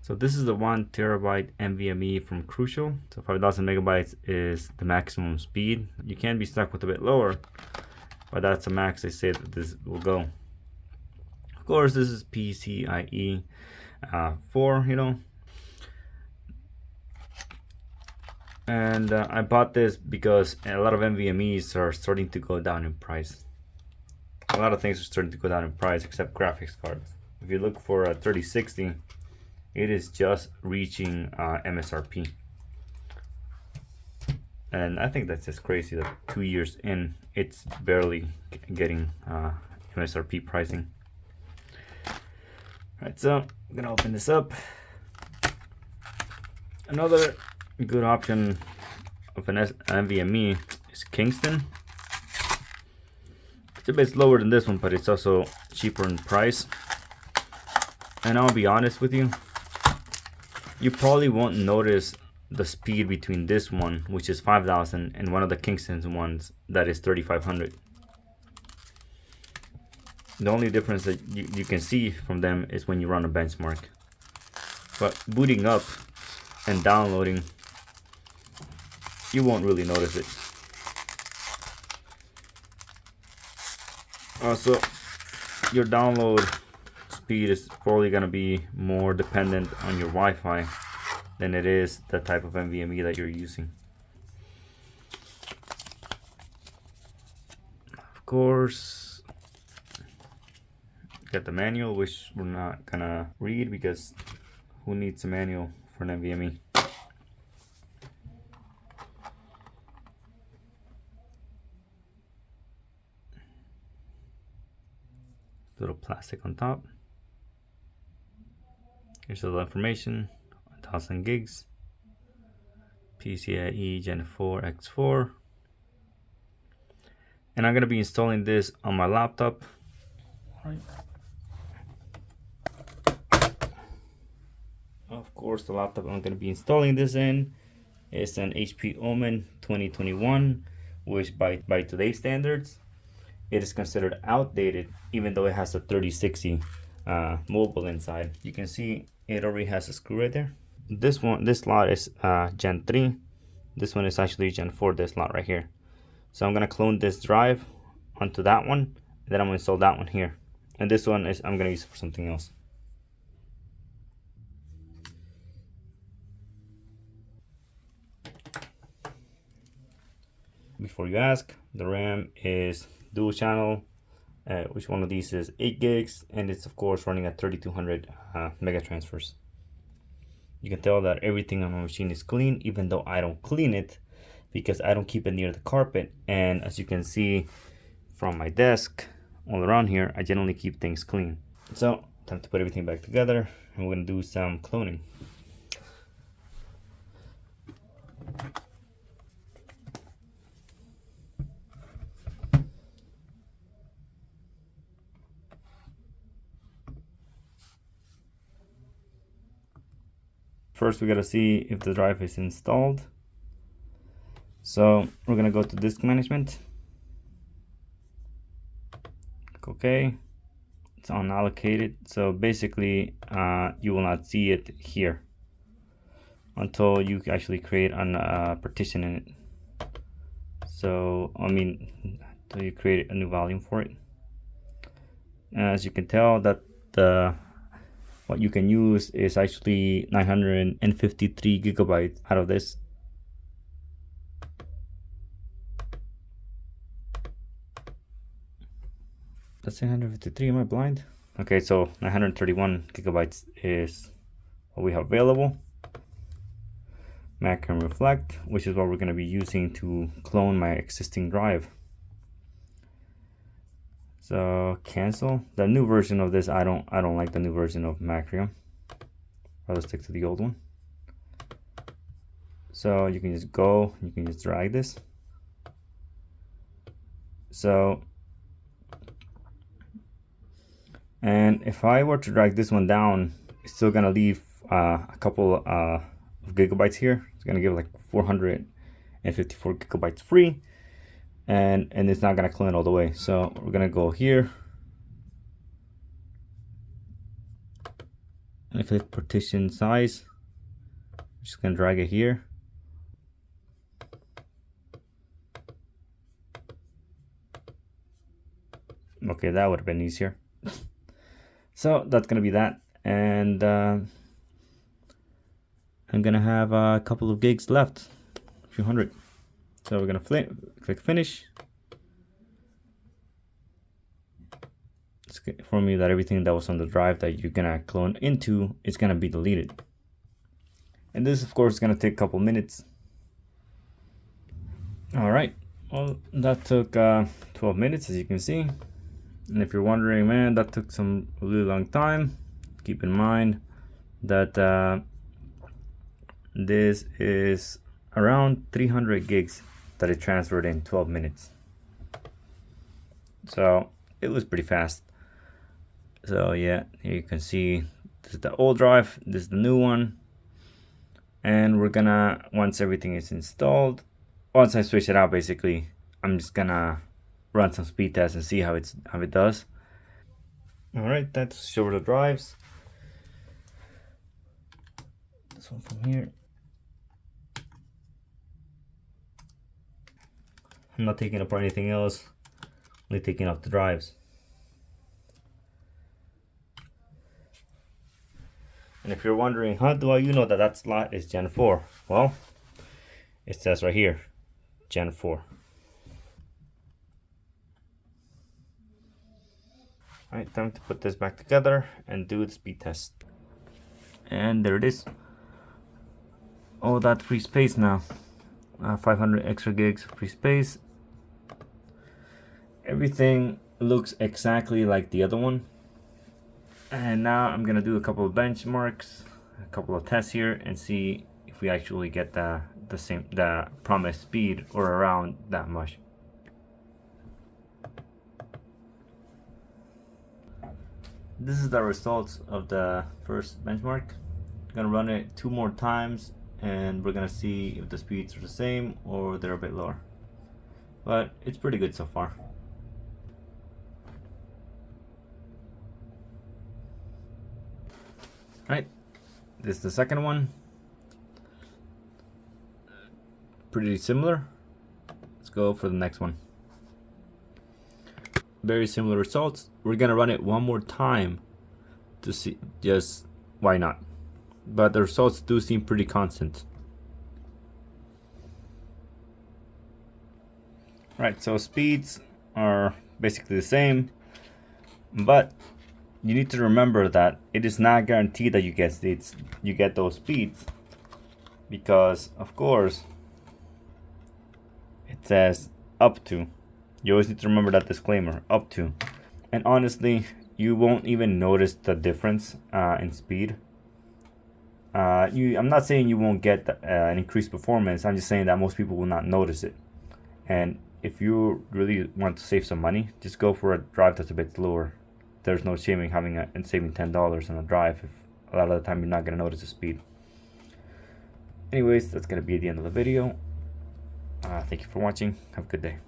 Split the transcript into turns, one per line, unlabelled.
So this is the 1 TB NVMe from Crucial. So 5000 megabytes is the maximum speed. You can be stuck with a bit lower, but that's the max they say that this will go. Of course, this is PCIe 4, you know. And I bought this because a lot of NVMe's are starting to go down in price. A lot of things are starting to go down in price except graphics cards. If you look for a 3060, it is just reaching MSRP. And I think that's just crazy that 2 years in, it's barely getting MSRP pricing. Alright, so I'm gonna open this up. Another good option of an NVMe is Kingston. It's a bit slower than this one, but it's also cheaper in price. And I'll be honest with you, you probably won't notice the speed between this one, which is 5000, and one of the Kingston's ones that is 3500. The only difference that you can see from them is when you run a benchmark. But booting up and downloading, you won't really notice it. Also, your download speed is probably going to be more dependent on your Wi-Fi than it is the type of NVMe that you're using. Of course, got the manual, which we're not gonna read because who needs a manual for an NVMe? Little plastic on top. Here's all the information. 1000 gigs. PCIe Gen 4 X4. And I'm gonna be installing this on my laptop. Of course, the laptop I'm gonna be installing this in is an HP Omen 2021, which by today's standards, it is considered outdated, even though it has a 3060 mobile inside. You can see it already has a screw right there. This slot is Gen 3. This one is actually Gen 4, this slot right here. So I'm gonna clone this drive onto that one, and then I'm gonna install that one here. And this one is I'm gonna use it for something else. Before you ask, the RAM is dual channel, which one of these is 8 gigs, and it's of course running at 3200 mega transfers. You can tell that everything on my machine is clean, even though I don't clean it because I don't keep it near the carpet. And as you can see from my desk all around here, I generally keep things clean. So time to put everything back together, and we're gonna do some cloning. First, we gotta see if the drive is installed. So we're gonna go to disk management. Click OK. It's unallocated. So basically, you will not see it here until you actually create a partition in it. So I mean, until you create a new volume for it. As you can tell, that what you can use is actually 953 gigabytes out of this. That's 953, am I blind? Okay, so 931 gigabytes is what we have available. Mac can reflect, which is what we're going to be using to clone my existing drive. So cancel. The new version of this, I don't like the new version of Macrium. Rather stick to the old one. So you can just go, you can just drag this. So, and if I were to drag this one down, it's still gonna leave a couple of gigabytes here. It's gonna give like 454 gigabytes free. And it's not gonna clone all the way. So we're gonna go here, and click partition size. Just gonna drag it here. Okay, that would have been easier. So that's gonna be that, and I'm gonna have a couple of gigs left, a few hundred. So we're gonna click finish. It's gonna inform you that everything that was on the drive that you're gonna clone into is gonna be deleted. And this, of course, is gonna take a couple minutes. All right, well, that took 12 minutes, as you can see. And if you're wondering, man, that took a really long time, keep in mind that this is around 300 gigs that it transferred in 12 minutes. So it was pretty fast. So yeah, here you can see this is the old drive, this is the new one. And we're gonna, once everything is installed, once I switch it out, basically, I'm just gonna run some speed tests and see how it does. All right, that's show the drives. This one from here. I'm not taking apart anything else, only taking off the drives. And if you're wondering, how do you know that that slot is Gen 4? Well, it says right here, Gen 4. Alright, time to put this back together and do the speed test. And there it is. All that free space now. 500 extra gigs of free space. Everything looks exactly like the other one. And now I'm gonna do a couple of benchmarks, a couple of tests here, and see if we actually get the promised speed or around that much. This is the results of the first benchmark. I'm gonna run it 2 more times, and we're gonna see if the speeds are the same or they're a bit lower. But it's pretty good so far. Alright, this is the second one. Pretty similar. Let's go for the next one. Very similar results. We're gonna run it 1 more time to see, just why not. But the results do seem pretty constant. Right, so speeds are basically the same, but you need to remember that it is not guaranteed that you get those speeds, because of course it says up to. You always need to remember that disclaimer, up to. And honestly, you won't even notice the difference in speed. I'm not saying you won't get an increased performance. I'm just saying that most people will not notice it. And if you really want to save some money, just go for a drive that's a bit slower. There's no shame in saving $10 on a drive if a lot of the time you're not going to notice the speed. Anyways, that's going to be the end of the video. Thank you for watching. Have a good day.